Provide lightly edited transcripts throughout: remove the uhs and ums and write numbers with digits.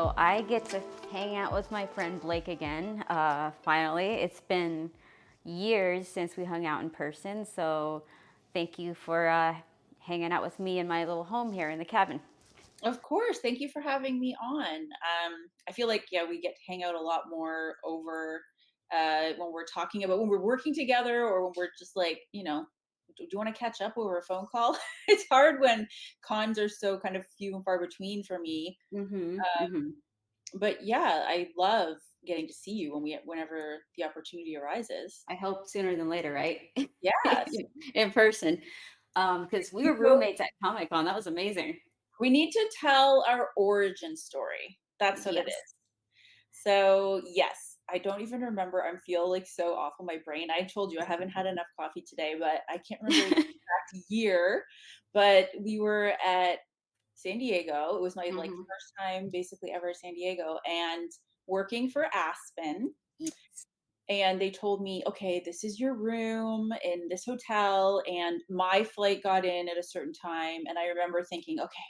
So I get to hang out with my friend Blake again. Finally, it's been years since we hung out in person. So thank you for hanging out with me in my little home here in the cabin. Of course. Thank you for having me on. I feel like, yeah, we get to hang out a lot more over when we're talking about when we're working together or when we're just like, do you want to catch up over a phone call? It's hard when cons are so kind of few and far between for me. Mm-hmm. Mm-hmm. But yeah, I love getting to see you whenever the opportunity arises. I hope sooner than later, right? Yes. In person. Because we were So roommates at Comic Con. That was amazing. we need to tell our origin story. That's what it Yes. is. So, yes, I don't even remember. I feel like so awful. My brain. I told you I haven't had enough coffee today, but I can't remember the exact year. But we were at San Diego. It was my like Hmm. first time basically ever at San Diego and working for Aspen. And they told me, okay, this is your room in this hotel. And my flight got in at a certain time. And I remember thinking, okay,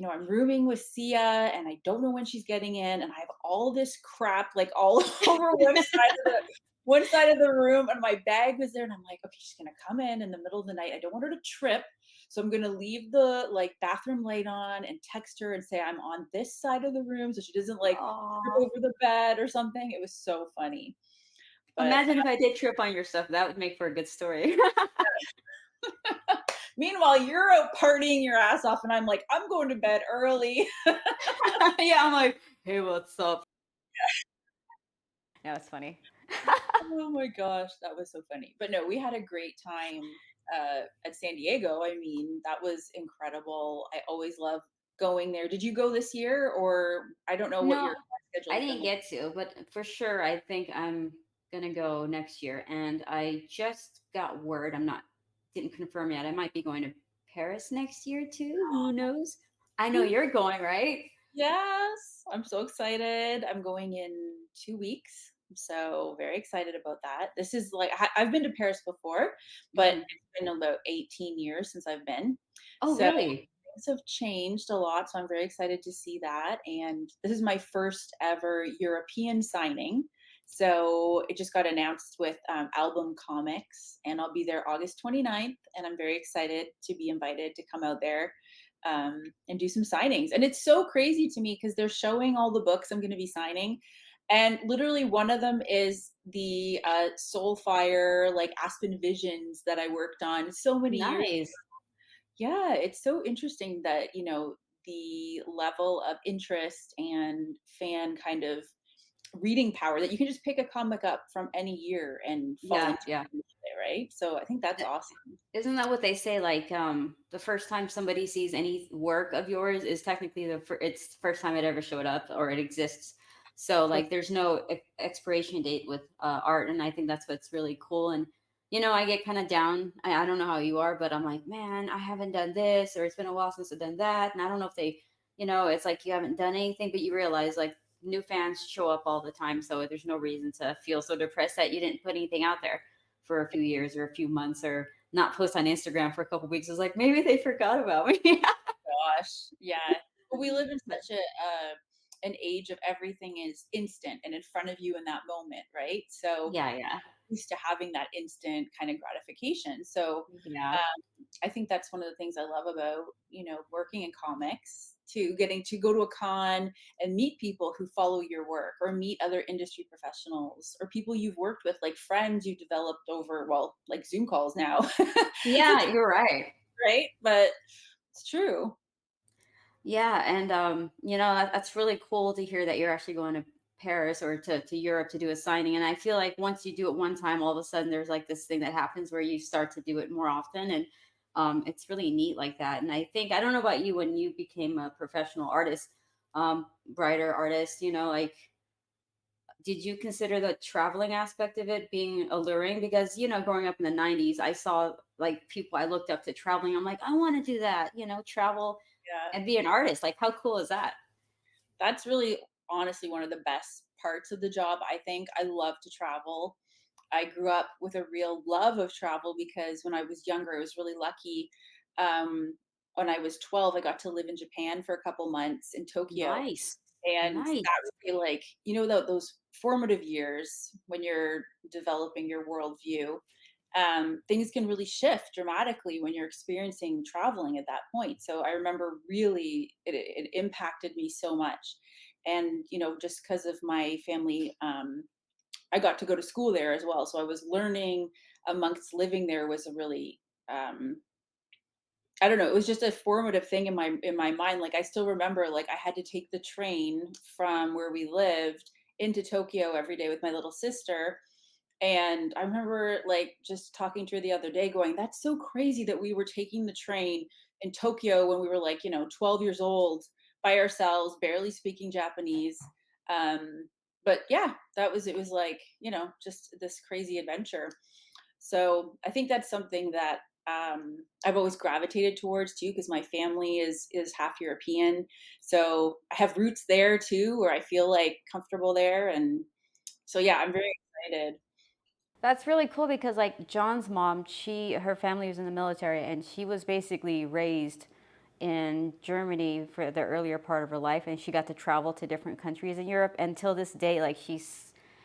I'm rooming with Sia and I don't know when she's getting in and I have all this crap like all over one side of the room and my bag was there and I'm like, okay, she's gonna come in the middle of the night. I don't want her to trip. So I'm gonna leave the like bathroom light on and text her and say I'm on this side of the room so she doesn't like trip Oh, over the bed or something. It was so funny. But imagine if I did trip on your stuff. That would make for a good story. meanwhile, you're out partying your ass off and I'm like, I'm going to bed early. Yeah, I'm like, hey, what's up? Yeah, it's funny. Oh my gosh, that was so funny. But no, we had a great time at San Diego. I mean, that was incredible. I always love going there. Did you go this year, or I don't know what No, your I schedule's been didn't like? get to, but for sure, I think I'm gonna go next year. And I just got word. I'm not didn't confirm yet. I might be going to Paris next year too. Who knows? I know you're going, right? Yes, I'm so excited. I'm going in 2 weeks. So very excited about that. This is like I've been to Paris before, but Hmm. it's been about 18 years since I've been. Oh, So really? things have changed a lot. So I'm very excited to see that. And this is my first ever European signing. So it just got announced with Album Comics, and I'll be there August 29th. And I'm very excited to be invited to come out there and do some signings. And it's so crazy to me because they're showing all the books I'm going to be signing. And literally, one of them is the Soulfire, like Aspen Visions that I worked on so many years. Nice. Yeah, it's so interesting that, the level of interest and fan kind of reading power that you can just pick a comic up from any year and fall Yeah, into yeah. it, right? So I think that's Uh, awesome. Isn't that what they say? Like, the first time somebody sees any work of yours is technically it's the first time it ever showed up or it exists. So, like, there's no expiration date with art, and I think that's what's really cool. And I get kind of down. I don't know how you are, but I'm like, man, I haven't done this, or it's been a while since I've done that, and I don't know if it's like you haven't done anything, but you realize like new fans show up all the time, so there's no reason to feel so depressed that you didn't put anything out there for a few years or a few months or not post on Instagram for a couple weeks. It's like maybe they forgot about me. Gosh, yeah. But we live in such an age of everything is instant and in front of you in that moment, right? So Yeah, yeah, used to having that instant kind of gratification. So yeah. I think that's one of the things I love about, working in comics to getting to go to a con and meet people who follow your work or meet other industry professionals or people you've worked with, like friends you developed over, well, like Zoom calls now. So, Yeah, you're right. right? But it's true. Yeah, and that's really cool to hear that you're actually going to Paris or to Europe to do a signing. And I feel like once you do it one time, all of a sudden there's like this thing that happens where you start to do it more often, and it's really neat like that. And I think I don't know about you when you became a professional artist, writer, artist. Like did you consider the traveling aspect of it being alluring? Because, growing up in the 90s, I saw like people I looked up to traveling. I'm like, I want to do that, travel Yeah. and be an artist. Like, how cool is that? That's really honestly one of the best parts of the job. I think I love to travel. I grew up with a real love of travel because when I was younger, I was really lucky. When I was 12, I got to live in Japan for a couple months in Tokyo. Nice. And that Nice. would be like, those formative years when you're developing your worldview. Things can really shift dramatically when you're experiencing traveling at that point. So I remember really it impacted me so much. And, just because of my family, I got to go to school there as well. So I was learning amongst living there was a really, um, I don't know, it was just a formative thing in my mind. Like I still remember like I had to take the train from where we lived into Tokyo every day with my little sister. And I remember like just talking to her the other day going, that's so crazy that we were taking the train in Tokyo when we were like, 12 years old by ourselves, barely speaking Japanese. Um, but yeah, it was like, just this crazy adventure. So I think that's something that I've always gravitated towards too, because my family is half European. So I have roots there too, where I feel like comfortable there. And so yeah, I'm very excited. That's really cool because like John's mom, her family was in the military and she was basically raised in Germany for the earlier part of her life and she got to travel to different countries in Europe until this day like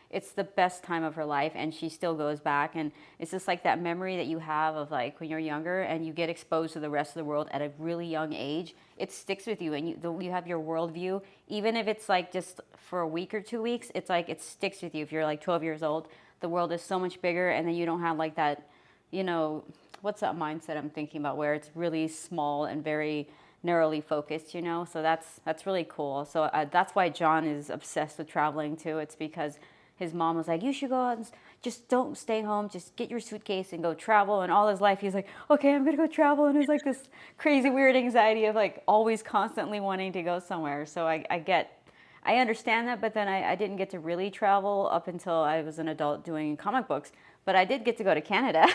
it's the best time of her life and she still goes back and it's just like that memory that you have of like when you're younger and you get exposed to the rest of the world at a really young age. It sticks with you and you have your worldview even if it's like just for a week or 2 weeks. It's like it sticks with you if you're like 12 years old. The world is so much bigger and then you don't have like that, you know, what's that mindset I'm thinking about where it's really small and very narrowly focused, so that's really cool. So that's why John is obsessed with traveling too. It's because his mom was like, you should go out and just don't stay home, just get your suitcase and go travel. And all his life he's like, okay, I'm gonna go travel. And it's like this crazy weird anxiety of like always constantly wanting to go somewhere. So I understand that, but then I didn't get to really travel up until I was an adult doing comic books. But I did get to go to Canada.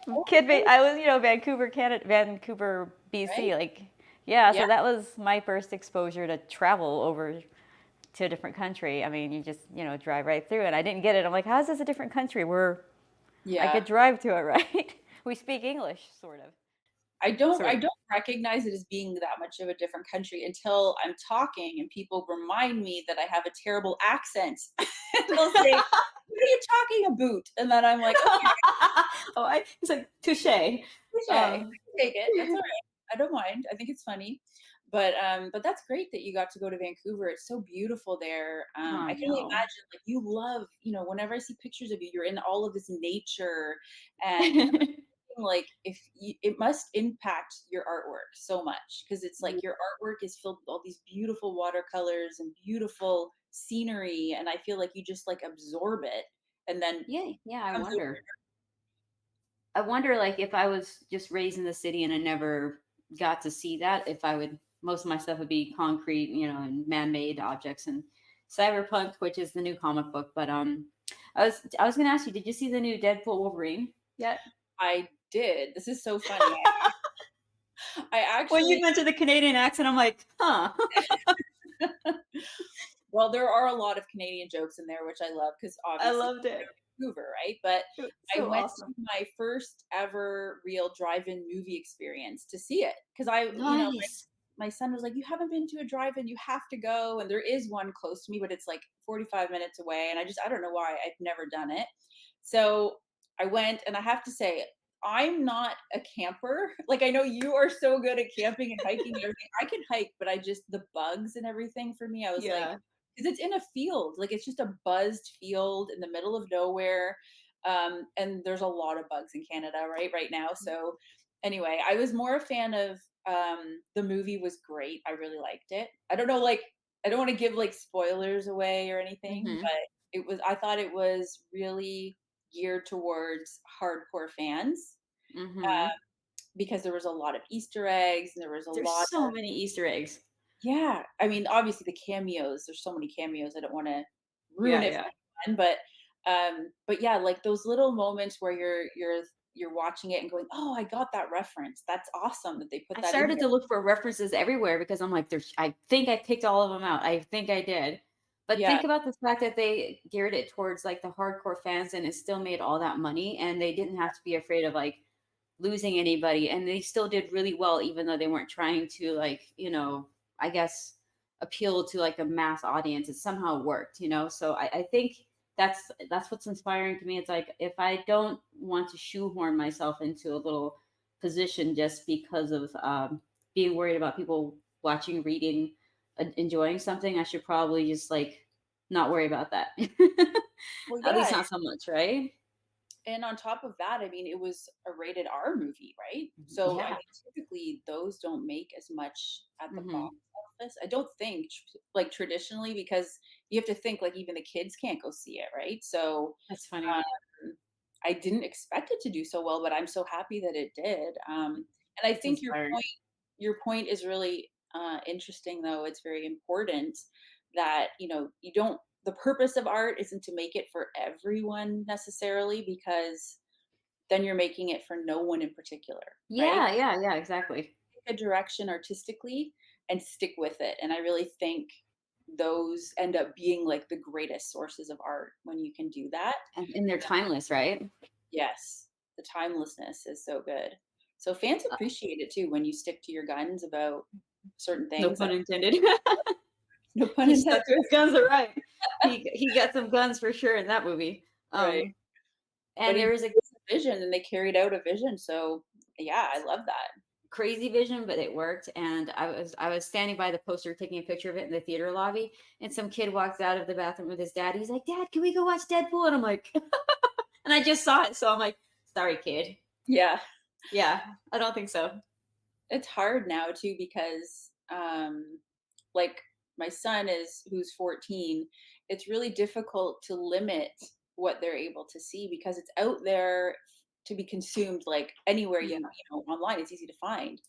Oh, I was, Vancouver, Canada, Vancouver, BC. right? Like, yeah, Yeah, so that was my first exposure to travel over to a different country. I mean, you just, drive right through it. I didn't get it. I'm like, how is this a different country where I yeah. could drive to it, right? We speak English, sort of. I Sort of. don't recognize it as being that much of a different country until I'm talking and people remind me that I have a terrible accent. And they'll say, "What are you talking about?" And then I'm like, "Okay, It's like touche. touche. I Um, can take it. That's all right. I don't mind. I think it's funny." But that's great that you got to go to Vancouver. It's so beautiful there. I oh can only no. imagine, like, you love, whenever I see pictures of you, you're in all of this nature, and like it must impact your artwork so much because it's like your artwork is filled with all these beautiful watercolors and beautiful scenery, and I feel like you just like absorb it and then Yeah, yeah, I comes over. wonder. I wonder, like, if I was just raised in the city and I never got to see that, if I would, most of my stuff would be concrete, and man-made objects and cyberpunk, which is the new comic book. But I was gonna ask you, did you see the new Deadpool Wolverine yet? I did. This is so funny. I When you actually mentioned the Canadian accent, I'm like, huh. well, there are a lot of Canadian jokes in there, which I love because I obviously loved it. Vancouver, right? But It was I so went awesome. to my first ever real drive-in movie experience to see it because Nice. my son was like, "You haven't been to a drive-in, you have to go." And there is one close to me, but it's like 45 minutes away. And I don't know why I've never done it. So I went, and I have to say, I'm not a camper. Like I know you are so good at camping and hiking and everything. I can hike, but the bugs and everything for me, I was like, Yeah. because it's in a field, like it's just a buzzed field in the middle of nowhere. And there's a lot of bugs in Canada, right now. So anyway, I was more a fan of the movie was great. I really liked it. I don't know, like I don't want to give like spoilers away or anything, Mm-hmm. but I thought it was really geared towards hardcore fans Mm-hmm. because there was a lot of Easter eggs and there was a There's lot so of, many Easter eggs. yeah. I mean, obviously the cameos. There's so many cameos. I don't want to ruin Yeah, it for yeah. anyone, but yeah, like those little moments where you're watching it and going, "Oh, I got that reference. That's awesome that they put I that in started here." to look for references everywhere because I'm like, there's. I think I picked all of them out. I think I did. But Yeah, think about the fact that they geared it towards like the hardcore fans and it still made all that money and they didn't have to be afraid of like losing anybody and they still did really well even though they weren't trying to like, I guess appeal to like a mass audience. It somehow worked, you know. So I think that's what's inspiring to me. It's like if I don't want to shoehorn myself into a little position just because of being worried about people watching, reading, enjoying something, I should probably just like not worry about that. Well, At least yeah, not so much, right? and on top of that, I mean, it was a rated R movie, right? So, I Yeah. mean, typically those don't make as much at the box Hmm. office. I don't think like traditionally because you have to think like even the kids can't go see it, right? So, That's funny. um, I didn't expect it to do so well, but I'm so happy that it did. And I It's think inspiring. your point is really interesting, though. It's very important that you don't. The purpose of art isn't to make it for everyone necessarily, because then you're making it for no one in particular, right? Yeah, yeah, yeah, exactly. Pick a direction artistically and stick with it. And I really think those end up being like the greatest sources of art when you can do that. And they're timeless, right? Yes, the timelessness is so good. So fans Uh, appreciate it too when you stick to your guns about certain no things. pun intended. No pun He intended. stuck to his guns, all right. He got some guns for sure in that movie. Right. But And he there is a was a vision and they carried out a vision. So yeah, I love that. crazy vision, but it worked. And I was standing by the poster taking a picture of it in the theater lobby, and some kid walks out of the bathroom with his dad. He's like, "Dad, can we go watch Deadpool?" And I'm like, and I just saw it, so I'm like, "Sorry, kid. Yeah. Yeah, I don't think so." It's hard now too because like my son is who's 14, it's really difficult to limit what they're able to see because it's out there to be consumed like anywhere Yeah. online. It's easy to find.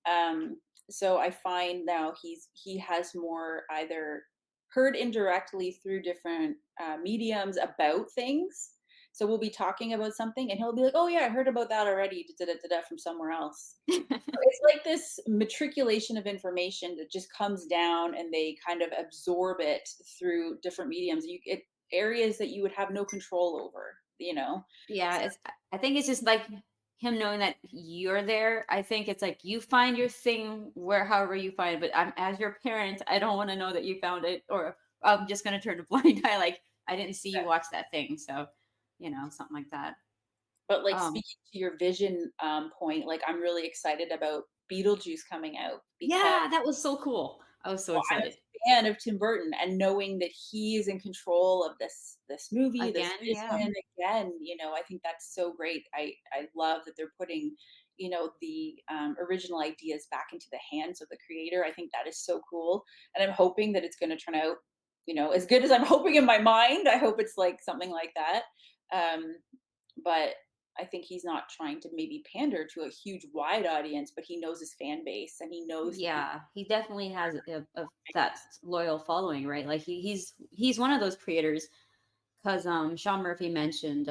Um, so I find now he has more either heard indirectly through different mediums about things. So we'll be talking about something and he'll be like, "Oh yeah, I heard about that already, da, da, da, da, from somewhere else." It's like this matriculation of information that just comes down and they kind of absorb it through different mediums. Areas that you would have no control over. Yeah, So I think it's just like him knowing that you're there. I think it's like you find your thing where however you find it, but I'm as your parent, I don't want to know that you found it, or I'm just gonna turn a blind eye like I didn't see you watch that thing. So, something like that. but like Um, speaking to your vision point, like I'm really excited about Beetlejuice coming out because yeah, that was so cool. I was so I'm excited. a fan of Tim Burton, and knowing that he is in control of this movie, this Again, yeah. vision again, I think that's so great. I love that they're putting, the original ideas back into the hands of the creator. I think that is so cool, and I'm hoping that it's going to turn out, as good as I'm hoping in my mind. I hope it's like something like that. Um, but I think he's not trying to maybe pander to a huge wide audience, but he knows his fan base and he knows the people. Yeah, he definitely has that loyal following, right? Like he's one of those creators because Sean Murphy mentioned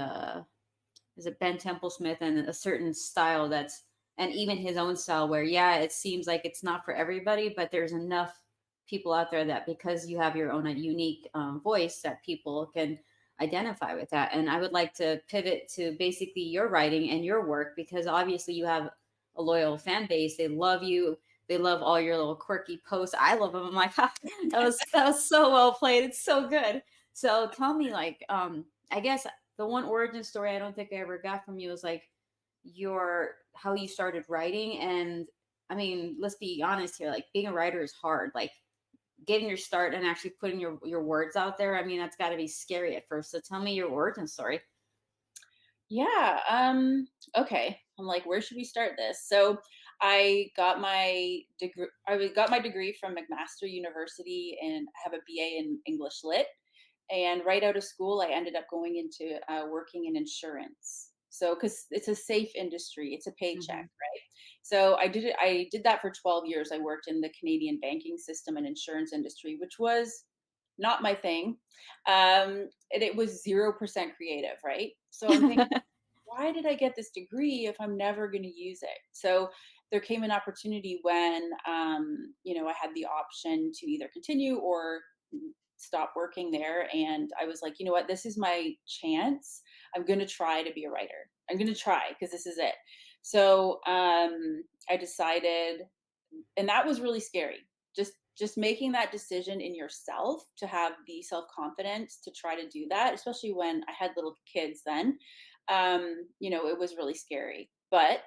is it Ben Temple-Smith and a certain style that's and even his own style where yeah, it seems like it's not for everybody, but there's enough people out there that because you have your own unique voice that people can identify with that. And I would like to pivot to basically your writing and your work because obviously you have a loyal fan base. They love you. They love all your little quirky posts. I love them. I'm like, ha, that was so well played. It's so good. So tell me, like, I guess the one origin story I don't think I ever got from you is like your how you started writing. And I mean, let's be honest here, like being a writer is hard. Like getting your start and actually putting your words out there. I mean, that's got to be scary at first. So tell me your origin story. Yeah. Okay. I'm like, where should we start this? So I got my degree from McMaster University, and I have a BA in English Lit. And right out of school, I ended up going into working in insurance. So, because it's a safe industry, it's a paycheck, Hmm. right? So I did it. I did that for 12 years. I worked in the Canadian banking system and insurance industry, which was not my thing, and it was 0% creative, right? So I'm thinking, why did I get this degree if I'm never going to use it? So there came an opportunity when, I had the option to either continue or stop working there. And I was like, you know what? This is my chance. I'm going to try to be a writer. I'm going to try because this is it. So I decided, and that was really scary. Just just making that decision in yourself to have the self-confidence to try to do that, especially when I had little kids then, it was really scary. But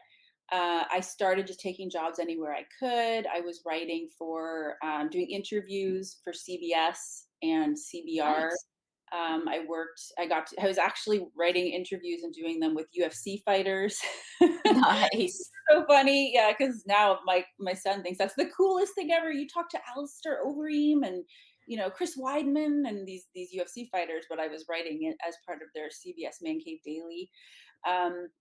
I started just taking jobs anywhere I could. I was writing for, doing interviews for CBS and CBR. Nice. I was actually writing interviews and doing them with UFC fighters. Nice. So funny, yeah, because now my son thinks that's the coolest thing ever. You talk to Alistair Overeem and Chris Weidman and these UFC fighters, but I was writing it as part of their CBS Man Cave Daily.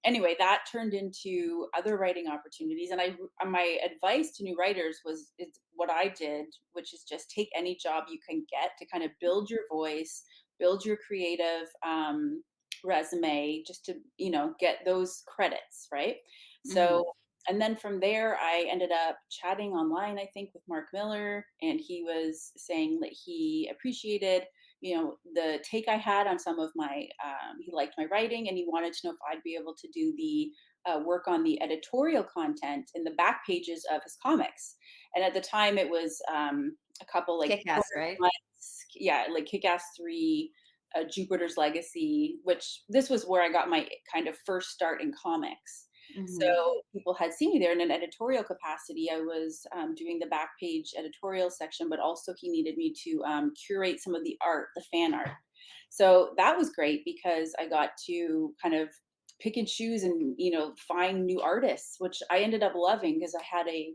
Anyway, that turned into other writing opportunities, and my advice to new writers is what I did, which is just take any job you can get to kind of build your voice, build your creative resume, just to get those credits, right? Hmm. So, and then from there, I ended up chatting online, I think, with Mark Miller, and he was saying that he appreciated, the take I had on some of my, he liked my writing, and he wanted to know if I'd be able to do the work on the editorial content in the back pages of his comics. And at the time, it was a couple like Kick ass, right? yeah, like Kick Ass 3, Jupiter's Legacy, which this was where I got my kind of first start in comics. Hmm. So people had seen me there in an editorial capacity. I was doing the back page editorial section, but also he needed me to curate some of the art, the fan art. So that was great because I got to kind of pick and choose and find new artists, which I ended up loving because I had a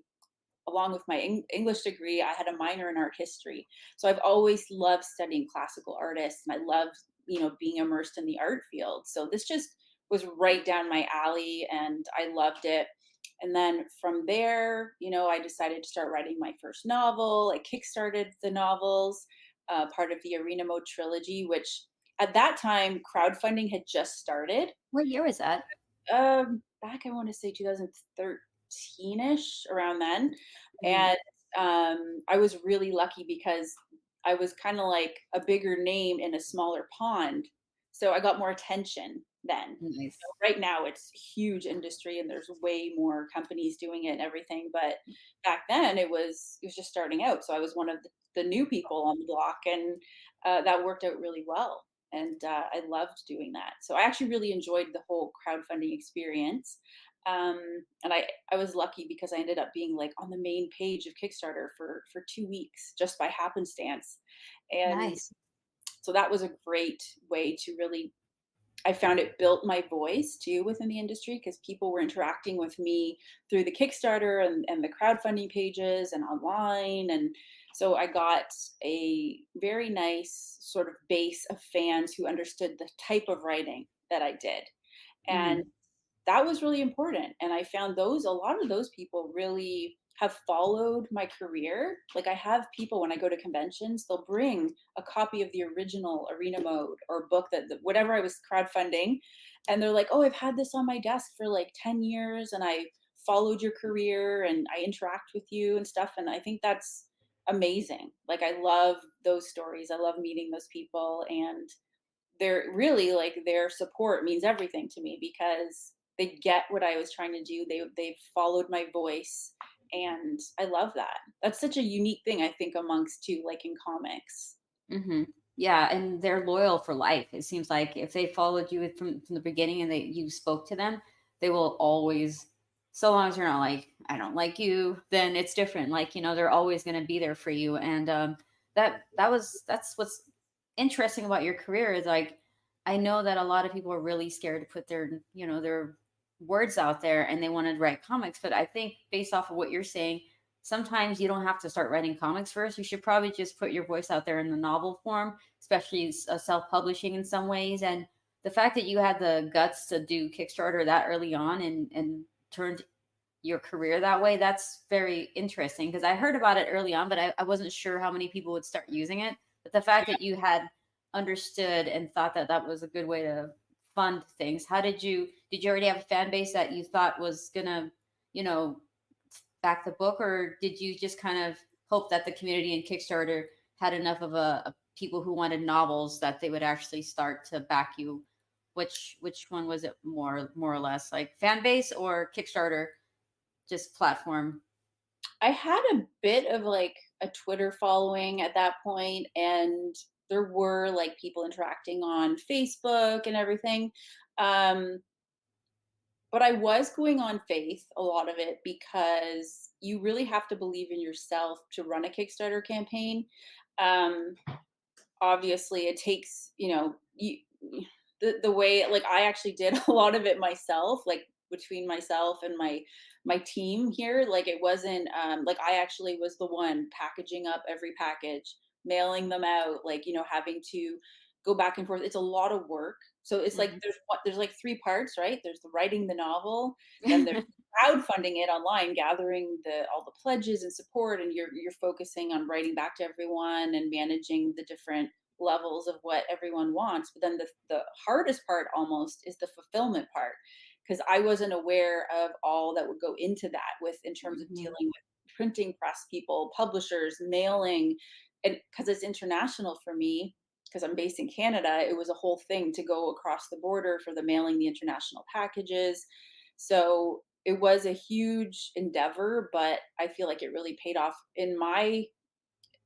along with my English degree, I had a minor in art history. So I've always loved studying classical artists, and I loved, being immersed in the art field. So this just was right down my alley, and I loved it. And then from there, I decided to start writing my first novel. I kickstarted the novels, part of the Arena Mode trilogy, which at that time crowdfunding had just started. What year was that? Back I want to say 2013ish, around then. Hmm. And I was really lucky because I was kind of like a bigger name in a smaller pond. So I got more attention then. Nice. Right now it's huge industry and there's way more companies doing it and everything. But back then it was just starting out. So I was one of the new people on the block, and that worked out really well. And I loved doing that. So I actually really enjoyed the whole crowdfunding experience. And I was lucky because I ended up being like on the main page of Kickstarter for 2 weeks just by happenstance. And Nice. so that was a great way to really, I found it built my voice too within the industry because people were interacting with me through the Kickstarter and the crowdfunding pages and online. And so I got a very nice sort of base of fans who understood the type of writing that I did. And Hmm. that was really important. And I found a lot of those people really have followed my career. Like I have people when I go to conventions, they'll bring a copy of the original Arena Mode or book whatever I was crowdfunding. And they're like, oh, I've had this on my desk for like 10 years and I followed your career and I interact with you and stuff. And I think that's amazing. Like I love those stories. I love meeting those people, and they're really like their support means everything to me because they get what I was trying to do. They've followed my voice, and I love that. That's such a unique thing I think amongst too, like in comics. Hmm. Yeah, and they're loyal for life. It seems like if they followed you from the beginning and you spoke to them, they will always. So long as you're not like, I don't like you, then it's different. Like they're always going to be there for you. And that's what's interesting about your career is like, I know that a lot of people are really scared to put their words out there and they want to write comics. But I think based off of what you're saying, sometimes you don't have to start writing comics first. You should probably just put your voice out there in the novel form, especially self-publishing in some ways. And the fact that you had the guts to do Kickstarter that early on and turned your career that way, that's very interesting because I heard about it early on, but I wasn't sure how many people would start using it. But the fact that you had understood and thought that that was a good way to fund things, did you already have a fan base that you thought was gonna, you know, back the book, or did you just kind of hope that the community and Kickstarter had enough of a people who wanted novels that they would actually start to back you? Which one was it more or less like fan base or Kickstarter, just platform? I had a bit of like a Twitter following at that point, and there were like people interacting on Facebook and everything. Um, but I was going on faith, a lot of it, because you really have to believe in yourself to run a Kickstarter campaign. Um, Obviously it takes, the way, like, I actually did a lot of it myself, like between myself and my team here. Like, it wasn't like, I actually was the one packaging up every package, mailing them out, like, having to go back and forth. It's a lot of work. So it's like, Mhm. there's like three parts, right? There's the writing the novel, then there's crowdfunding it online, gathering the all the pledges and support, and you're focusing on writing back to everyone and managing the different levels of what everyone wants. But then the hardest part almost is the fulfillment part, because I wasn't aware of all that would go into that, with in terms of Mhm. dealing with printing press people, publishers, mailing, and because it's international for me, because I'm based in Canada, it was a whole thing to go across the border for the mailing the international packages. So it was a huge endeavor, but I feel like it really paid off in my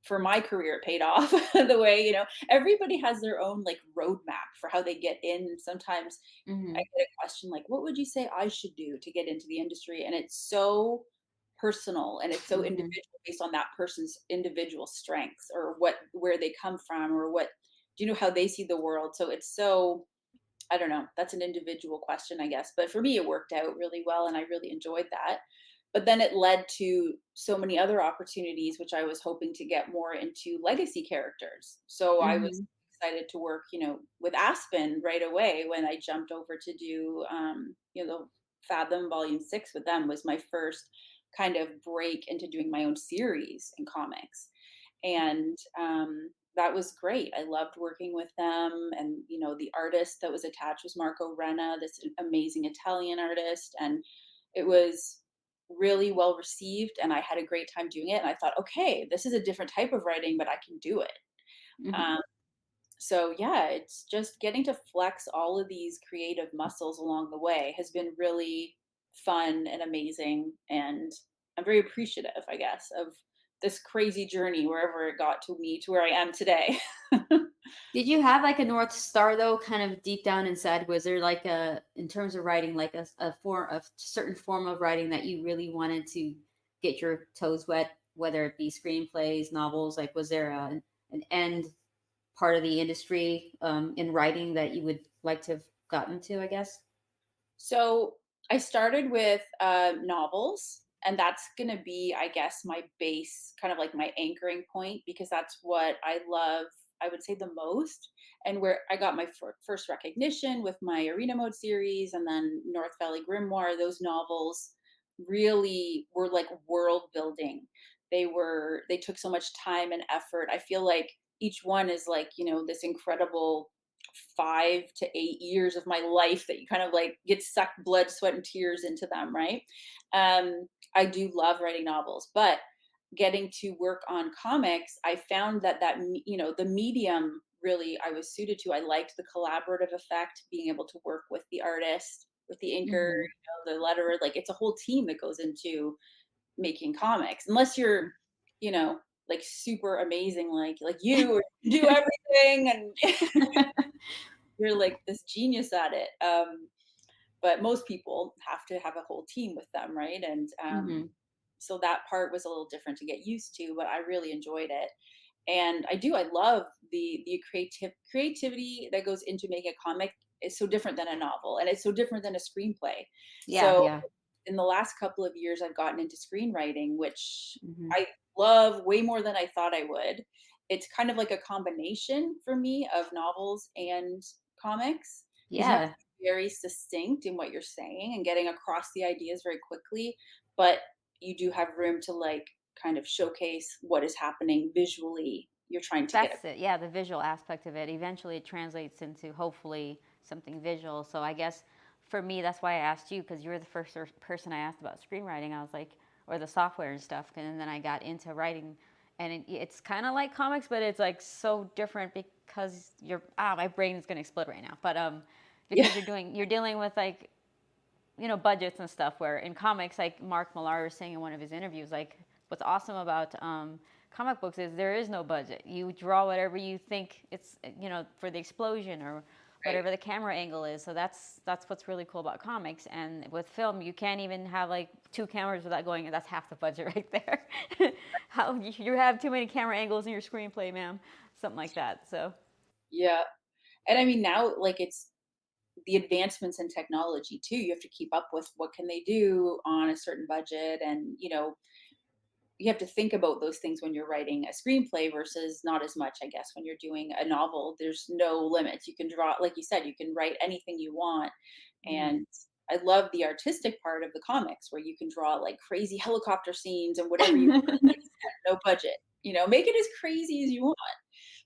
for my career. It paid off the way, everybody has their own like roadmap for how they get in. Sometimes I Mhm. get a question like, what would you say I should do to get into the industry? And it's so personal and it's so Mhm. individual, based on that person's individual strengths, or where they come from, or what, how they see the world. So it's so, I don't know. That's an individual question, I guess. But for me, it worked out really well and I really enjoyed that. But then it led to so many other opportunities, which I was hoping to get more into legacy characters. So I was Mhm. excited to work, with Aspen right away when I jumped over to do, the Fathom Volume 6 with them. Was my first kind of break into doing my own series in comics. And that was great. I loved working with them, and the artist that was attached was Marco Renna, this amazing Italian artist, and it was really well received, and I had a great time doing it. And I thought, okay, this is a different type of writing, but I can do it. Mhm. Um, so yeah, it's just getting to flex all of these creative muscles along the way has been really fun and amazing, and I'm very appreciative, I guess, of this crazy journey wherever it got to me to where I am today. Did you have like a North Star though, kind of deep down inside? Was there like a, in terms of writing, like a form, a certain form of writing that you really wanted to get your toes wet, whether it be screenplays, novels? Like, was there an end part of the industry in writing that you would like to have gotten to? I guess. So I started with novels, and that's going to be, I guess, my base, kind of like my anchoring point, because that's what I love, I would say, the most, and where I got my first recognition with my Arena Mode series, and then North Valley Grimoire. Those novels really were like world building. They took so much time and effort. I feel like each one is like, this incredible 5 to 8 years of my life that you kind of like get sucked blood, sweat, and tears into them, right? I do love writing novels, but getting to work on comics, I found that the medium really I was suited to. I liked the collaborative effect, being able to work with the artist, with the inker, Hmm. the letterer. Like, it's a whole team that goes into making comics, unless you're, you know, like super amazing, like you, or you do everything and you're like this genius at it. But most people have to have a whole team with them, right? And Hmm. so that part was a little different to get used to, but I really enjoyed it. And I love the creativity that goes into making a comic. Is so different than a novel, and it's so different than a screenplay. Yeah, So yeah. in the last couple of years, I've gotten into screenwriting, which Hmm. I love way more than I thought I would. It's kind of like a combination for me of novels and comics, because you have to Yeah. be very succinct in what you're saying and getting across the ideas very quickly, but you do have room to like kind of showcase what is happening visually. You're trying to get it. That's it. Yeah, the visual aspect of it. Eventually, it translates into hopefully something visual. So I guess for me, that's why I asked you, because you were the first person I asked about screenwriting. I was like, or the software and stuff. And then I got into writing, and it's kind of like comics, but it's like so different because my brain is gonna explode right now. But Yeah. because you're dealing with like budgets and stuff, where in comics, like Mark Millar was saying in one of his interviews, like what's awesome about comic books is there is no budget. You draw whatever you think it's, for the explosion or Right. whatever the camera angle is. So that's what's really cool about comics. And with film, you can't even have like two cameras without going. That's half the budget right there. How you have too many camera angles in your screenplay, ma'am? Something like that. So Yeah. And I mean, now, like, it's the advancements in technology too. You have to keep up with what can they do on a certain budget, and you have to think about those things when you're writing a screenplay versus not as much, I guess, when you're doing a novel. There's no limits. You can draw, like you said, you can write anything you want. mhm. And I love the artistic part of the comics where you can draw like crazy helicopter scenes and whatever you want, like you said, no budget. Make it as crazy as you want.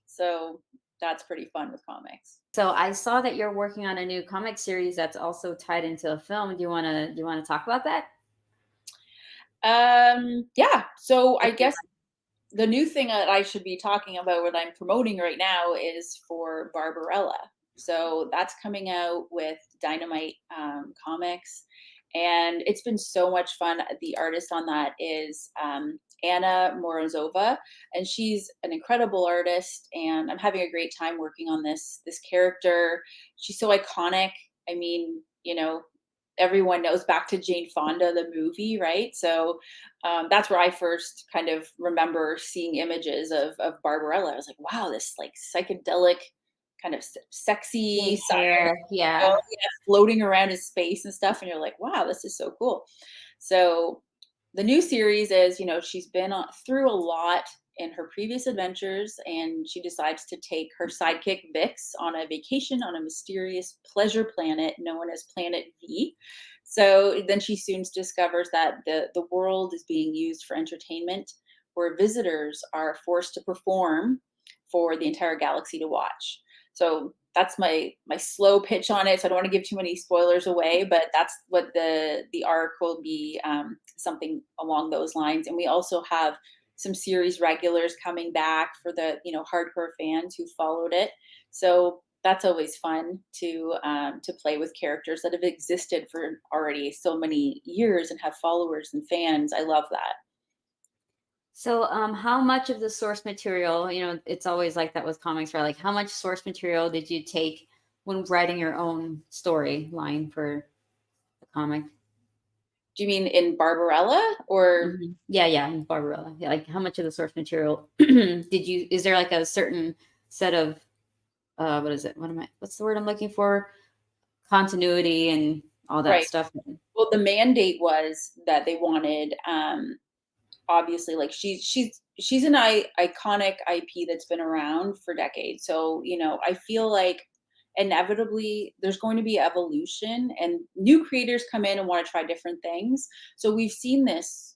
So that's pretty fun with comics. So I saw that you're working on a new comic series that's also tied into a film. Do you wanna talk about that? Yeah. So I If you guess the new thing that I should be talking about, what I'm promoting right now, is for Barbarella. So that's coming out with Dynamite Comics, and it's been so much fun. The artist on that is Anna Morozova, and she's an incredible artist. And I'm having a great time working on this character. She's so iconic. I mean, everyone knows back to Jane Fonda, the movie, right? So that's where I first kind of remember seeing images of Barbarella. I was like, wow, this like psychedelic, kind of sexy pink siren, hair, yeah. yeah, floating around in space and stuff. And you're like, wow, this is so cool. So the new series is, she's been through a lot in her previous adventures, and she decides to take her sidekick Vix on a vacation on a mysterious pleasure planet known as Planet V. So then she soon discovers that the world is being used for entertainment, where visitors are forced to perform for the entire galaxy to watch. So that's my slow pitch on it. So I don't want to give too many spoilers away, but that's what the arc will be, something along those lines. And we also have some series regulars coming back for the hardcore fans who followed it. So that's always fun to play with characters that have existed for already so many years and have followers and fans. I love that. So, how much of the source material, it's always like that with comics, right? Like, how much source material did you take when writing your own storyline for the comic? Do you mean in Barbarella or? Yeah, yeah, in Barbarella. Yeah, like, how much of the source material is there like a certain set of, what is it? What's the word I'm looking for? Continuity and all that Right. stuff. Well, the mandate was that they wanted, obviously, like, she's an iconic IP that's been around for decades. So, I feel like inevitably there's going to be evolution, and new creators come in and want to try different things. So we've seen this,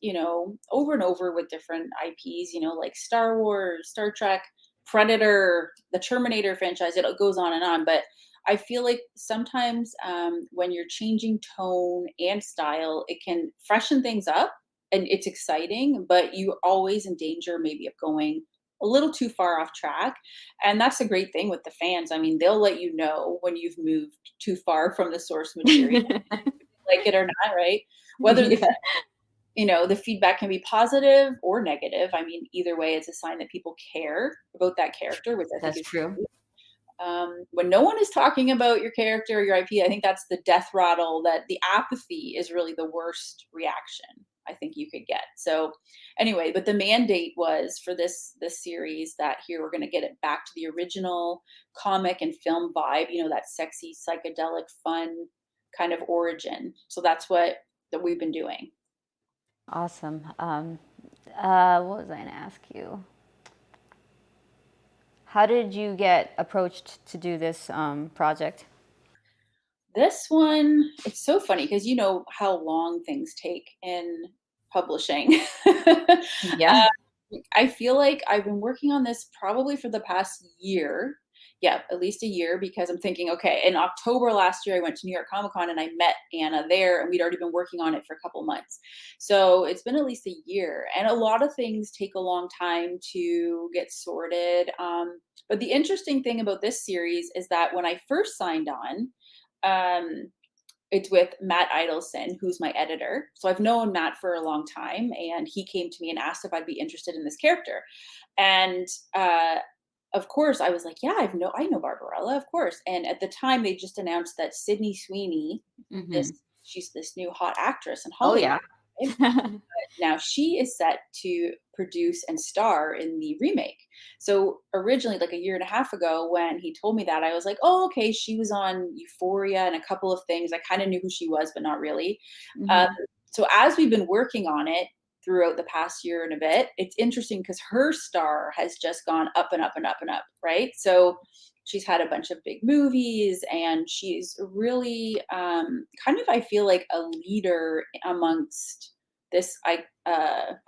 over and over with different IPs, like Star Wars, Star Trek, Predator, the Terminator franchise. It goes on and on. But I feel like sometimes, when you're changing tone and style, it can freshen things up and it's exciting, but you're always in danger maybe of going a little too far off track. And that's the great thing with the fans. I mean, they'll let you know when you've moved too far from the source material, like it or not, right? Whether Yeah, the feedback can be positive or negative. I mean, either way, it's a sign that people care about that character, which I think that's is true. great. When no one is talking about your character or your IP, I think that's the death rattle. That the apathy is really the worst reaction I think you could get. So anyway, but the mandate was for this series that here we're going to get it back to the original comic and film vibe. That sexy, psychedelic, fun kind of origin. So that's what that we've been doing. Awesome. What was I going to ask you? How did you get approached to do this project? This one, it's so funny because you know how long things take in publishing. Yeah. I feel like I've been working on this probably for the past year. Yeah, at least a year, because I'm thinking, okay, in October last year, I went to New York Comic Con and I met Anna there, and we'd already been working on it for a couple months. So it's been at least a year, and a lot of things take a long time to get sorted. But the interesting thing about this series is that when I first signed on, um, it's with Matt Idelson, who's my editor. So I've known Matt for a long time, and he came to me and asked if I'd be interested in this character. And of course, I was like, yeah, I know Barbarella, of course. And at the time, they just announced that Sydney Sweeney, Hmm. she's this new hot actress in Oh Hollywood. yeah. Right? Now she is set to produce and star in the remake. So originally, like a year and a half ago, when he told me that, I was like, oh, okay, she was on Euphoria and a couple of things. I kind of knew who she was, but not really. Um, Hmm. so as we've been working on it throughout the past year and a bit, it's interesting because her star has just gone up and up and up and up, right? So she's had a bunch of big movies, and she's really kind of, I feel like, a leader amongst this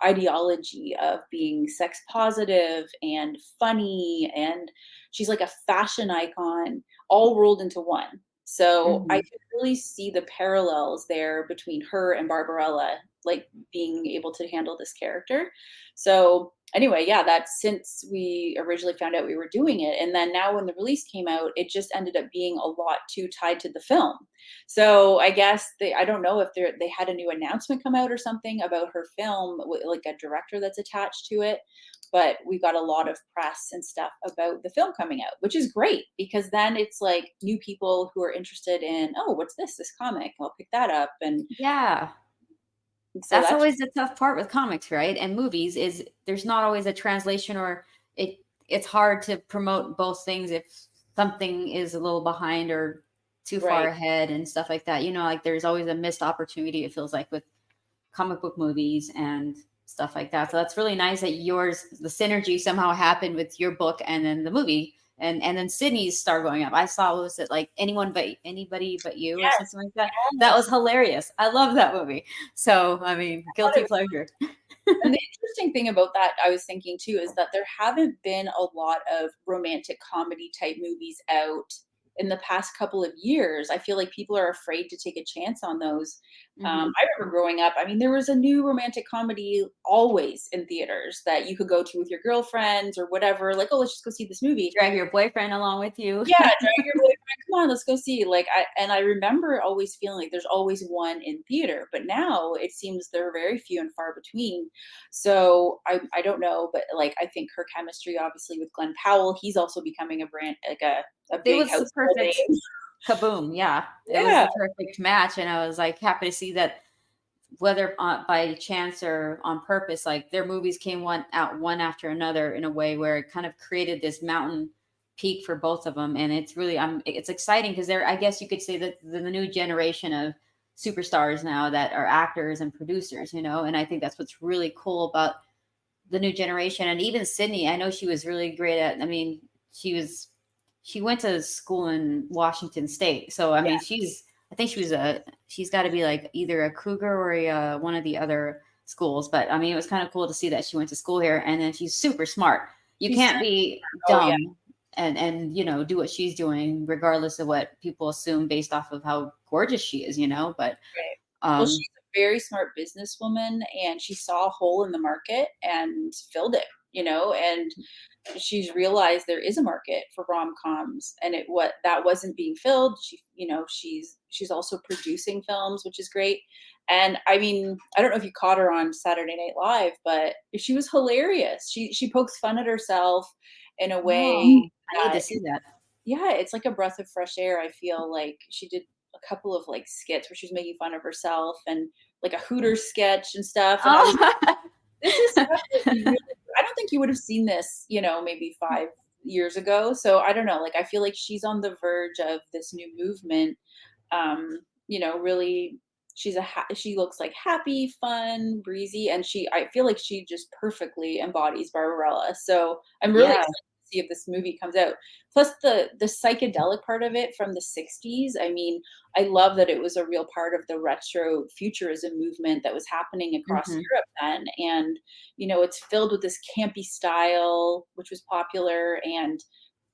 ideology of being sex positive and funny, and she's like a fashion icon all rolled into one. So I Hmm. could really see the parallels there between her and Barbarella, like being able to handle this character. So anyway, yeah, that's since we originally found out we were doing it. And then now when the release came out, it just ended up being a lot too tied to the film. So I guess I don't know if they had a new announcement come out or something about her film, like a director that's attached to it. But we got a lot of press and stuff about the film coming out, which is great because then it's like new people who are interested in, oh, what's this comic? I'll pick that up. And Yeah. so That's that's always the tough part with comics, right? And movies is there's not always a translation, or it it's hard to promote both things if something is a little behind or too far right. ahead and stuff like that. Like there's always a missed opportunity, it feels like, with comic book movies and stuff like that. So that's really nice that the synergy somehow happened with your book and then the movie. And then Sydney's star going up. I saw, what was it, like anybody but you, or Yes. something like that. That was hilarious. I love that movie. So I mean, guilty Yes. pleasure. And the interesting thing about that, I was thinking too, is that there haven't been a lot of romantic comedy type movies out in the past couple of years. I feel like people are afraid to take a chance on those. Hmm. I remember growing up, I mean, there was a new romantic comedy always in theaters that you could go to with your girlfriends or whatever, like, oh, let's just go see this movie. Drag your boyfriend along with you. Yeah, drag your boyfriend, come on, let's go see. Like, I remember always feeling like there's always one in theater, but now it seems they're very few and far between. So I don't know, but like I think her chemistry, obviously, with Glenn Powell, he's also becoming a brand, like a It big was the household perfect name. kaboom. Yeah, it was Yeah, the perfect match, and I was like happy to see that, whether by chance or on purpose, like their movies came one after another in a way where it kind of created this mountain peak for both of them. And it's exciting because they're, I guess you could say, that the new generation of superstars now that are actors and producers, and I think that's what's really cool about the new generation. And even Sydney, I know she was really great at, I mean, she went to school in Washington State. So I mean, I think she's got to be like either a Cougar or one of the other schools. But I mean, it was kind of cool to see that she went to school here, and then she's super smart. You she's can't be oh yeah, dumb and do what she's doing, regardless of what people assume based off of how gorgeous she is. But right. Well, um, she's a very smart businesswoman, and she saw a hole in the market and filled it. And she's realized there is a market for rom-coms, and what that wasn't being filled. She's also producing films, which is great. And I mean, I don't know if you caught her on Saturday Night Live, but she was hilarious. She pokes fun at herself in a way oh, I need to that, see that. yeah, it's like a breath of fresh air. I feel like she did a couple of like skits where she was making fun of herself, and like a Hooters sketch and stuff, and I was, Oh. this is stuff that you really, I don't think you would have seen this, maybe 5 years ago. So I don't know, like, I feel like she's on the verge of this new movement. Really, she looks like happy, fun, breezy, and I feel like she just perfectly embodies Barbarella. So I'm really Yeah. excited to see if this movie comes out. Plus the psychedelic part of it from the 60s. I mean, I love that it was a real part of the retro futurism movement that was happening across Hmm. Europe then. And, it's filled with this campy style, which was popular, and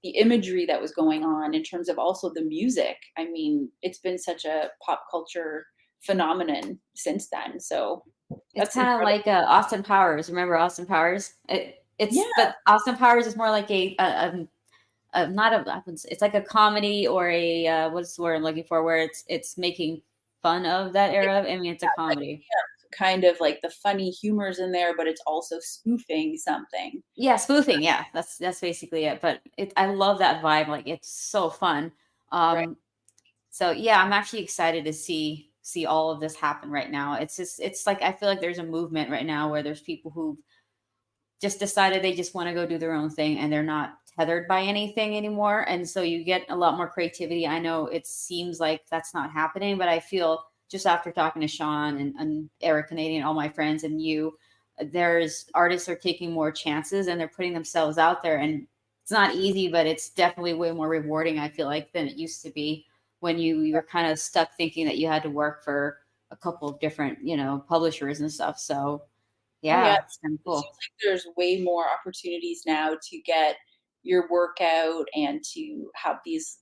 the imagery that was going on in terms of also the music. I mean, it's been such a pop culture phenomenon since then. So It's that's kind of incredible. like Austin Powers. Remember Austin Powers? Yeah, But Austin Powers is more like not a, it's like a comedy, or a what's the word I'm looking for, where it's making fun of that era. I mean, it's a comedy. Kind of like the funny humor's in there, but it's also spoofing something. Yeah, spoofing. Yeah, that's basically it. But I love that vibe. Like it's so fun. Right. So yeah, I'm actually excited to see all of this happen right now. It's like I feel like there's a movement right now where there's people who just decided they just want to go do their own thing and they're not tethered by anything anymore. And so you get a lot more creativity. I know it seems like that's not happening, but I feel just after talking to Sean and Eric Canadian, all my friends, and you, there's artists are taking more chances and they're putting themselves out there. And it's not easy, but it's definitely way more rewarding, I feel like, than it used to be when you were kind of stuck thinking that you had to work for a couple of different, publishers and stuff. So Oh yeah, yeah, it's kind of it seems cool. like there's way more opportunities now to get your work out and to have these,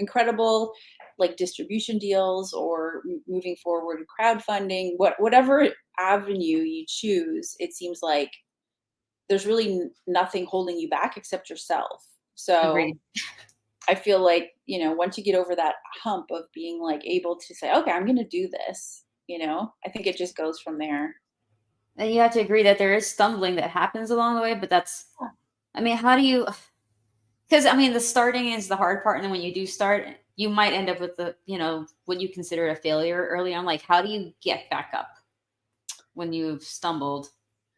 incredible like distribution deals or moving forward crowdfunding, whatever avenue you choose, it seems like there's really nothing holding you back except yourself. So Agreed. I feel like, once you get over that hump of being like able to say, okay, I'm going to do this, I think it just goes from there. And you have to agree that there is stumbling that happens along the way, but I mean, how do you, because I mean, the starting is the hard part. And then when you do start, you might end up with what you consider a failure early on. Like, how do you get back up when you've stumbled,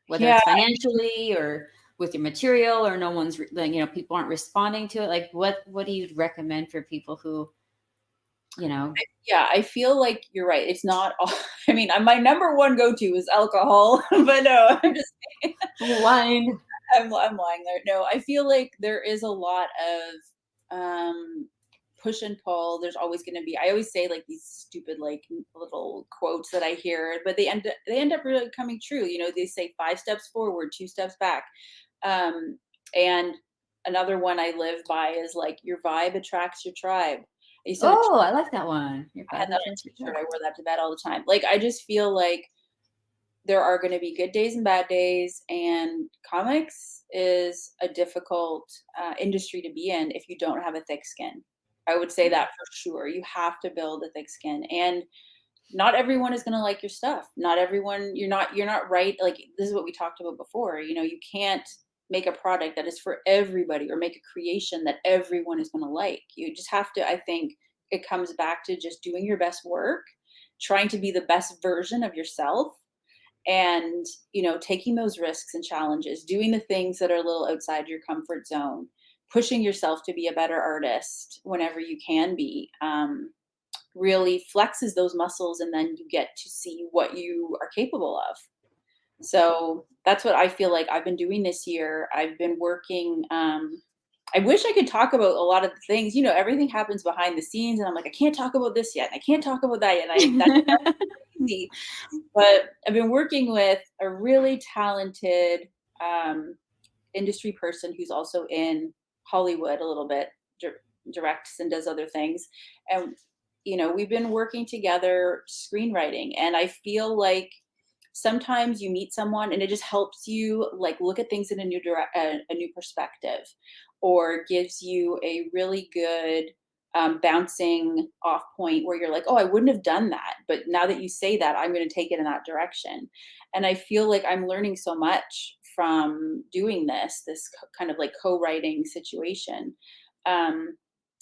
whether Yeah. it's financially or with your material or no one's, people aren't responding to it? Like, what do you recommend for people who, you know, Yeah, I feel like you're right. It's not all, I mean, my number one go-to is alcohol, but no, I'm just wine? I'm lying there. No, I feel like there is a lot of push and pull. There's always going to be. I always say like these stupid like little quotes that I hear, but they end up really coming true. They say 5 steps forward, 2 steps back. And another one I live by is like your vibe attracts your tribe. I used to have a Oh, I like that one. Your I had that vibe on a attracts your t-shirt. tribe. I wore that to bed all the time. Like, I just feel like there are going to be good days and bad days, and comics is a difficult industry to be in if you don't have a thick skin. I would say that for sure. You have to build a thick skin, and not everyone is going to like your stuff. Not everyone. You're not right. Like, this is what we talked about before. You can't make a product that is for everybody or make a creation that everyone is going to like. You just have to, I think it comes back to just doing your best work, trying to be the best version of yourself, and taking those risks and challenges, doing the things that are a little outside your comfort zone, pushing yourself to be a better artist whenever you can be, really flexes those muscles, and then you get to see what you are capable of. So that's what I feel like I've been doing this year. I've been working. I wish I could talk about a lot of the things. Everything happens behind the scenes, and I'm like, I can't talk about this yet. And I can't talk about that yet. That's easy. But I've been working with a really talented industry person who's also in Hollywood a little bit, directs and does other things. And, we've been working together screenwriting. And I feel like sometimes you meet someone and it just helps you like look at things in a new perspective, or gives you a really good bouncing off point where you're like, oh, I wouldn't have done that, but now that you say that, I'm going to take it in that direction. And I feel like I'm learning so much from doing this kind of like co-writing situation.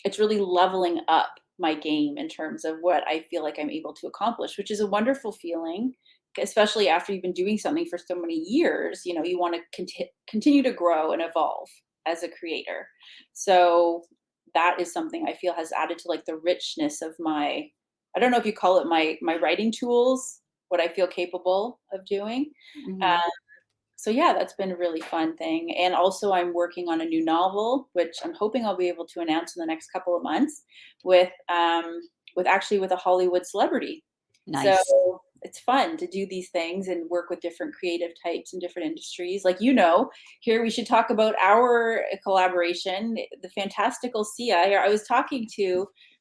It's really leveling up my game in terms of what I feel like I'm able to accomplish, which is a wonderful feeling, especially after you've been doing something for so many years. You want to continue to grow and evolve as a creator. So that is something I feel has added to like the richness of my, I don't know if you call it my writing tools, what I feel capable of doing. Uh, Mhm. so yeah, that's been a really fun thing. And also I'm working on a new novel, which I'm hoping I'll be able to announce in the next couple of months with a Hollywood celebrity. So Nice. it's fun to do these things and work with different creative types and different industries. Like, here we should talk about our collaboration, the fantastical Sia. I was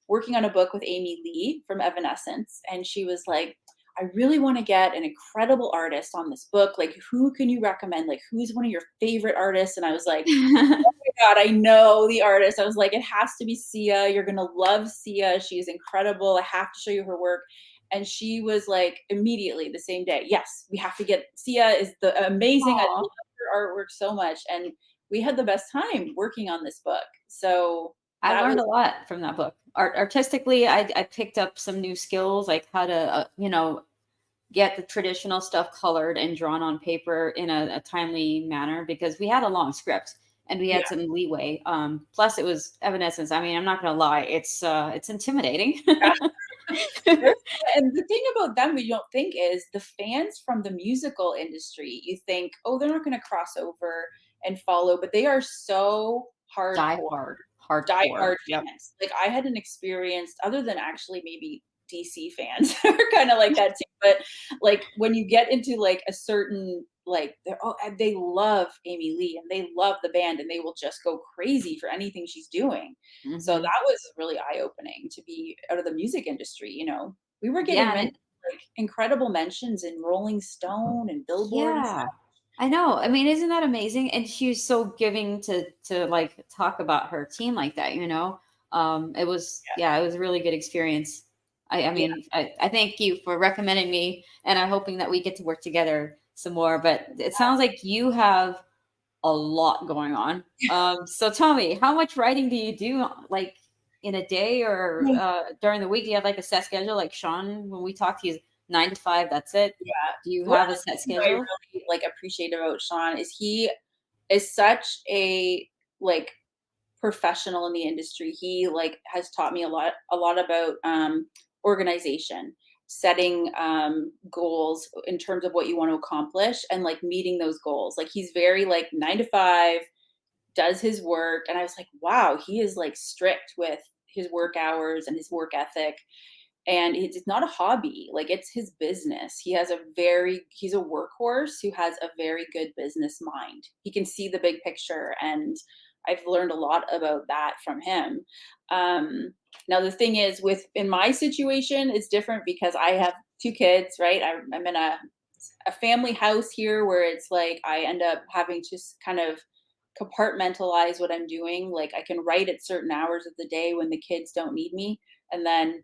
working on a book with Amy Lee from Evanescence, and she was like, I really want to get an incredible artist on this book. Like, who can you recommend? Like, who's one of your favorite artists? And I was like, God, I know the artist. I was like, it has to be Sia. You're gonna love Sia. She's incredible. I have to show you her work. And she was like, immediately the same day, yes, we have to get Sia is the amazing. I Aw. love her artwork so much. And we had the best time working on this book. So I that learned was a lot from that book. Artistically, I picked up some new skills, like how to, get the traditional stuff colored and drawn on paper in a timely manner, because we had a long script and we yeah. had some leeway. Plus, it was Evanescence. I mean, I'm not gonna lie, it's intimidating. There's and the thing about them we don't think is the fans from the musical industry, you think, "Oh, they're not gonna cross over and follow," but they are so Die hardcore, hard, hardcore. diehard Yep. fans. Like, I hadn't experienced other than actually maybe DC fans are kinda like that too, but, like, when you get into, like, a certain like, and they love Amy Lee, and they love the band, and they will just go crazy for anything she's doing. So Hmm. that was really eye-opening to be out of the music industry, you know? We were getting Yeah, and like, incredible mentions in Rolling Stone and Billboard and yeah, stuff. I know. I mean, isn't that amazing? And she was so giving to like talk about her team like that, you know? It was, yeah, it was a really good experience. I Yeah, mean, I thank you for recommending me, and I'm hoping that we get to work together some more. But it sounds like you have a lot going on. So tell me, how much writing do you do, like in a day or yeah. during the week? Do you have like a set schedule? Like Sean, when we talked, he's 9 to 5. That's it. Yeah. Do you One have of a the set things I schedule? really, like, appreciate about Sean is he is such a, like, professional in the industry. He, like, has taught me a lot about, organization, setting, goals in terms of what you want to accomplish and, like, meeting those goals. Like, he's very, like, 9 to 5, does his work, and I was like, "Wow, he is, like, strict with his work hours and his work ethic." And it's not a hobby, like, it's his business. He's a workhorse who has a very good business mind. He can see the big picture, and I've learned a lot about that from him. Now the thing is in my situation, it's different because I have 2 kids, right? I'm in a family house here where it's like I end up having to kind of compartmentalize what I'm doing. Like, I can write at certain hours of the day when the kids don't need me, and then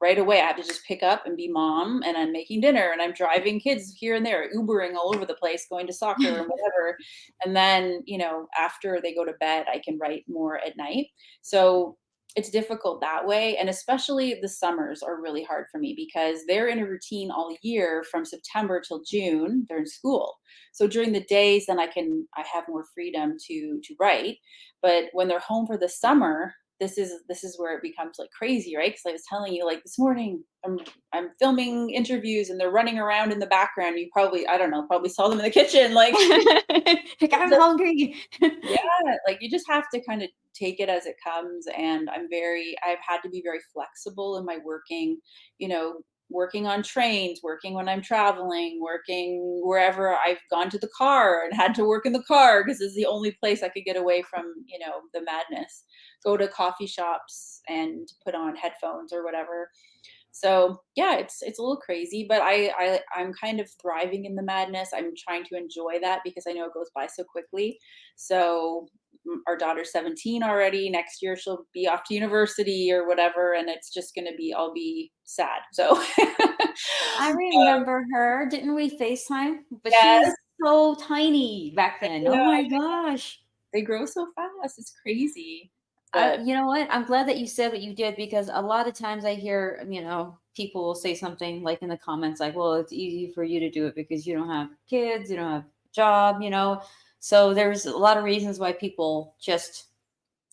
right away I have to just pick up and be mom, and I'm making dinner, and I'm driving kids here and there, Ubering all over the place, going to soccer and whatever. And then, after they go to bed, I can write more at night. So it's difficult that way. And especially the summers are really hard for me because they're in a routine all year from September till June. They're in school. So during the days, then I have more freedom to write. But when they're home for the summer, this is where it becomes like crazy, right? Because I was telling you, like, this morning I'm filming interviews and they're running around in the background. You probably, I don't know, probably saw them in the kitchen, like, Like, I'm hungry. yeah, like, you just have to kind of take it as it comes. And I've had to be very flexible in my working, you know, working on trains, working when I'm traveling, working wherever I've gone to the car and had to work in the car because it's the only place I could get away from, the madness. Go to coffee shops and put on headphones or whatever. So yeah, it's a little crazy, but I'm kind of thriving in the madness. I'm trying to enjoy that because I know it goes by so quickly. So our daughter's 17 already. Next year she'll be off to university or whatever, and it's just gonna be I'll be sad. So I remember her. Didn't we FaceTime? But she was yes, so tiny back then. yeah, Oh my gosh. they grow so fast. It's crazy. But You know what? I'm glad that you said what you did, because a lot of times I hear, people will say something like in the comments, like, well, it's easy for you to do it because you don't have kids, you don't have a job. So there's a lot of reasons why people just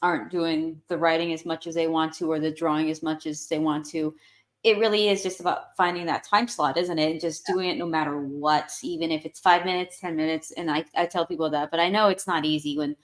aren't doing the writing as much as they want to, or the drawing as much as they want to. It really is just about finding that time slot, isn't it? And just doing it no matter what, even if it's 5 minutes, 10 minutes. And I tell people that, but I know it's not easy when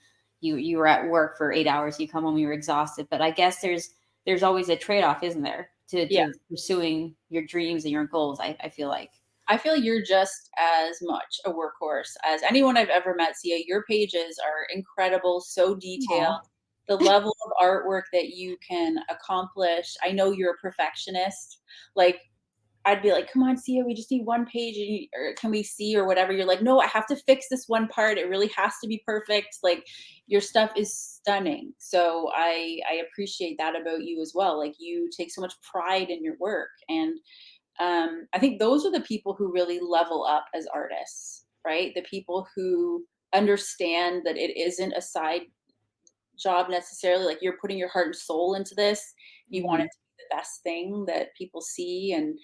you were at work for 8 hours, you come home, you're exhausted. But I guess there's always a trade-off, isn't there? yeah, To pursuing your dreams and your goals, I feel like. I feel you're just as much a workhorse as anyone I've ever met, Sia. Your pages are incredible, so detailed. Aw. The level of artwork that you can accomplish. I know you're a perfectionist. Like, I'd be like, come on, Sia, we just need one page, or can we see, or whatever. You're like, no, I have to fix this one part. It really has to be perfect. Like, your stuff is stunning. So I appreciate that about you as well. Like, you take so much pride in your work. And I think those are the people who really level up as artists, right? The people who understand that it isn't a side job necessarily. Like, you're putting your heart and soul into this. You want it Mhm. to be the best thing that people see, and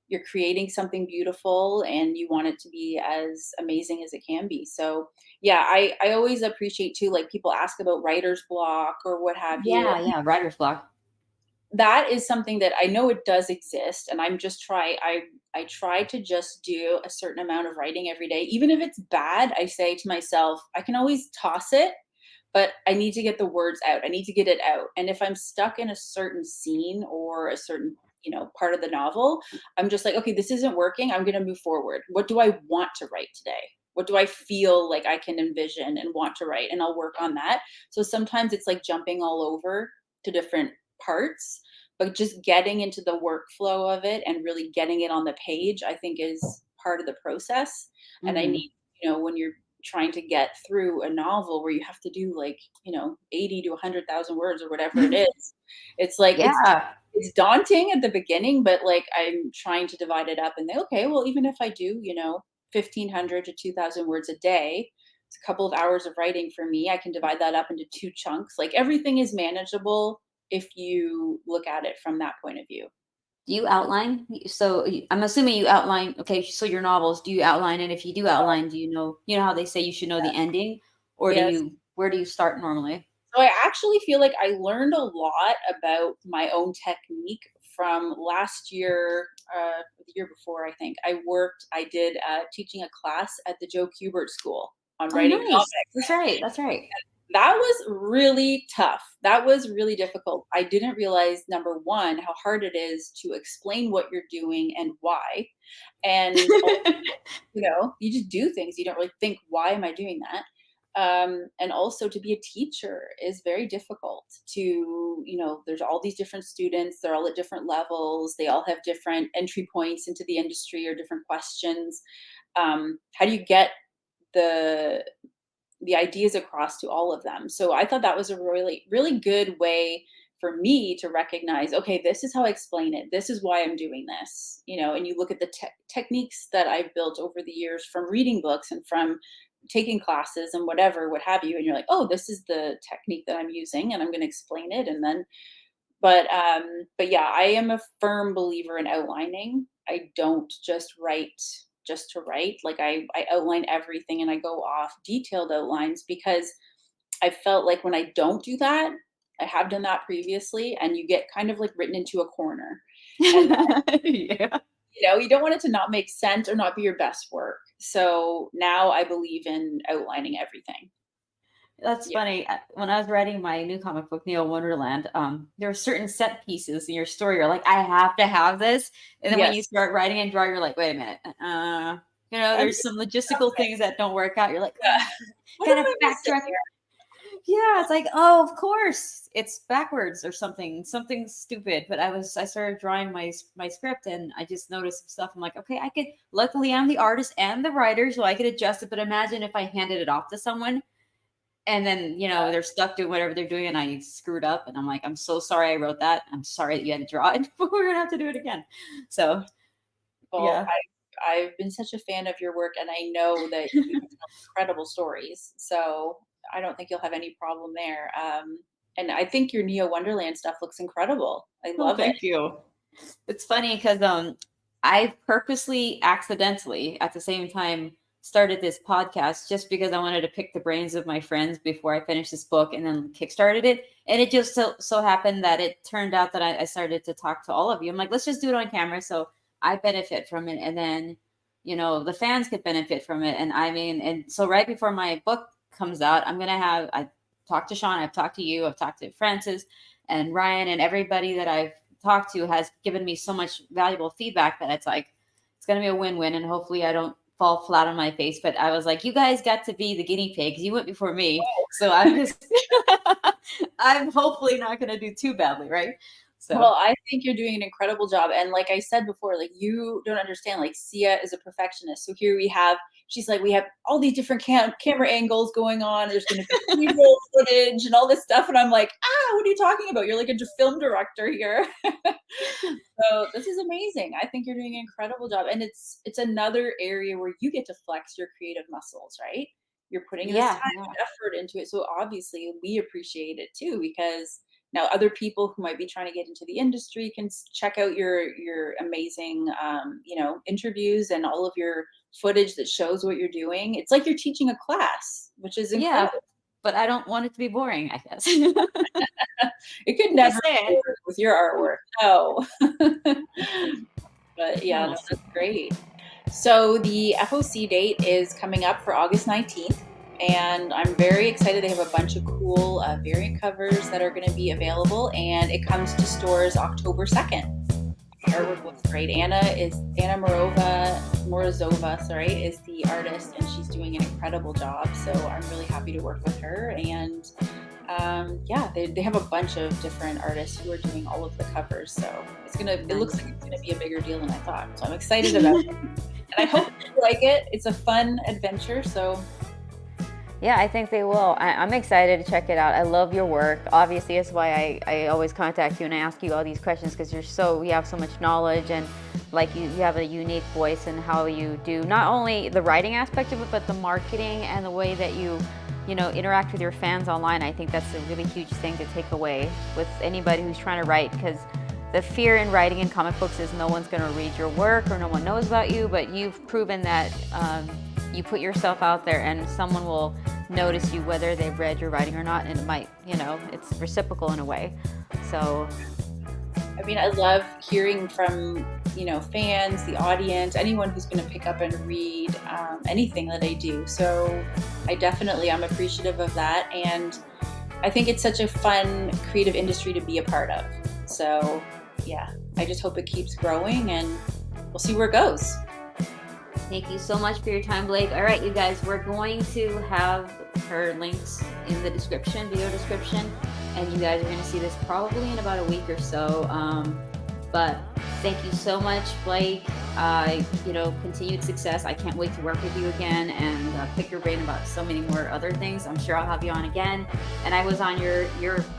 you're creating something beautiful, and you want it to be as amazing as it can be. So yeah, I always appreciate too, like, people ask about writer's block or what have you. Yeah, writer's block. That is something that I know it does exist, and I try to just do a certain amount of writing every day. Even if it's bad, I say to myself, I can always toss it, but I need to get the words out. I need to get it out. And if I'm stuck in a certain scene or a certain, part of the novel, I'm just like, okay, this isn't working. I'm going to move forward. What do I want to write today? What do I feel like I can envision and want to write? And I'll work on that. So sometimes it's like jumping all over to different parts, but just getting into the workflow of it and really getting it on the page, I think, is part of the process. And I Mhm. need, when you're trying to get through a novel where you have to do, like, 80 to 100,000 words or whatever it is, it's like, Yeah. it's daunting at the beginning, but, like, I'm trying to divide it up and then, okay, well, even if I do, 1,500 to 2,000 words a day, it's a couple of hours of writing for me. I can divide that up into two chunks. Like, everything is manageable if you look at it from that point of view. Do you outline? So I'm assuming you outline. Okay, so your novels, do you outline? And if you do outline, do you know how they say you should know the ending, or Yes. where do you start normally? So I actually feel like I learned a lot about my own technique from last year, the year before, I think. I did teaching a class at the Joe Kubert School on Oh, writing nice. comics. That's right. That's right. That was really tough. That was really difficult. I didn't realize, number one, how hard it is to explain what you're doing and why. And you just do things. You don't really think, why am I doing that? And also, to be a teacher is very difficult. There's all these different students, they're all at different levels, they all have different entry points into the industry or different questions. How do you get the ideas across to all of them? So I thought that was a really, really good way for me to recognize, okay, this is how I explain it. This is why I'm doing this. And you look at the techniques that I've built over the years from reading books and from taking classes and whatever, what have you. And you're like, oh, this is the technique that I'm using, and I'm going to explain it. And then, but yeah, I am a firm believer in outlining. I don't just write just to write. Like, I outline everything, and I go off detailed outlines, because I felt like when I don't do that, I have done that previously, and you get kind of like written into a corner. And Yeah. you don't want it to not make sense or not be your best work. So now I believe in outlining everything. That's Yeah. funny. When I was writing my new comic book, Neo Wonderland, there are certain set pieces in your story. You're like, I have to have this. And then when you Yes. start writing and draw, you're like, wait a minute. I'm There's some logistical things that don't work out. You're like, yeah. What am kind of I missing backtrack. here? Yeah, it's like, oh, of course, it's backwards or something stupid. But I started drawing my script, and I just noticed some stuff. I'm like, okay, I could. Luckily, I'm the artist and the writer, so I could adjust it. But imagine if I handed it off to someone, and then they're stuck doing whatever they're doing, and I screwed up, and I'm like, I'm so sorry I wrote that. I'm sorry that you had to draw it, but we're gonna have to do it again. So Well, yeah. I've been such a fan of your work, and I know that you tell incredible stories. So I don't think you'll have any problem there. And I think your Neo Wonderland stuff looks incredible. I Oh, love it. thank you. It's funny because I purposely, accidentally, at the same time, started this podcast just because I wanted to pick the brains of my friends before I finished this book, and then kickstarted it. And it just so happened that it turned out that I started to talk to all of you. I'm like, let's just do it on camera, so I benefit from it, and then the fans could benefit from it. And I mean, and so right before my book comes out, I talked to Sean, I've talked to you, I've talked to Francis and Ryan, and everybody that I've talked to has given me so much valuable feedback that it's like it's going to be a win-win, and hopefully I don't fall flat on my face. But I was like, you guys got to be the guinea pigs, you went before me, so I'm just I'm hopefully not going to do too badly, right? So Well, I think you're doing an incredible job. And like I said before, like you don't understand, like Sia is a perfectionist. So here she's like, we have all these different camera angles going on. There's going to be B-roll footage and all this stuff. And I'm like, what are you talking about? You're like a film director here. So this is amazing. I think you're doing an incredible job. And it's another area where you get to flex your creative muscles, right? You're putting this yeah, time yeah. and effort into it. So obviously we appreciate it too, because now other people who might be trying to get into the industry can check out your amazing, interviews and all of your footage that shows what you're doing. It's like you're teaching a class, which is Yeah, incredible. but I don't want it to be boring, I guess. It could never Just be saying. boring with your artwork. No. But yeah, no, Yes. that's great. So the FOC date is coming up for August 19th, and I'm very excited. They have a bunch of cool variant covers that are going to be available, and it comes to stores October 2nd. The artwork looks great. Anna Morozova, is the artist, and she's doing an incredible job. So I'm really happy to work with her. And they have a bunch of different artists who are doing all of the covers. So it looks like it's gonna be a bigger deal than I thought. So I'm excited about it, and I hope you like it. It's a fun adventure. So Yeah, I think they will. I'm excited to check it out. I love your work. Obviously, that's why I always contact you and I ask you all these questions, because you have so much knowledge, and like you have a unique voice in how you do not only the writing aspect of it, but the marketing and the way that you interact with your fans online. I think that's a really huge thing to take away with anybody who's trying to write, because the fear in writing in comic books is no one's going to read your work or no one knows about you, but you've proven that you put yourself out there and someone will notice you whether they've read your writing or not, and it might, it's reciprocal in a way. So I mean, I love hearing from fans, the audience, anyone who's going to pick up and read anything that I do. So I'm appreciative of that, and I think it's such a fun creative industry to be a part of. So yeah, I just hope it keeps growing, and we'll see where it goes. Thank you so much for your time, Blake. All right, you guys, we're going to have her links in the video description, and you guys are going to see this probably in about a week or so. But thank you so much, Blake. Continued success. I can't wait to work with you again and pick your brain about so many more other things. I'm sure I'll have you on again. And I was on your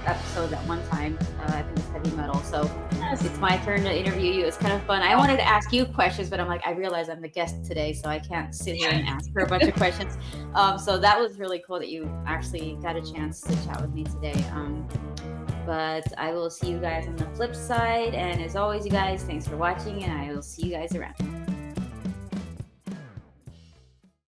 episode at one time. I think it's heavy metal. So it's my turn to interview you. It's kind of fun. I wanted to ask you questions, but I'm like, I realize I'm the guest today, so I can't sit here and ask her a bunch of questions. So that was really cool that you actually got a chance to chat with me today. But I will see you guys on the flip side. And as always, you guys, thanks for watching, and I will see you guys around.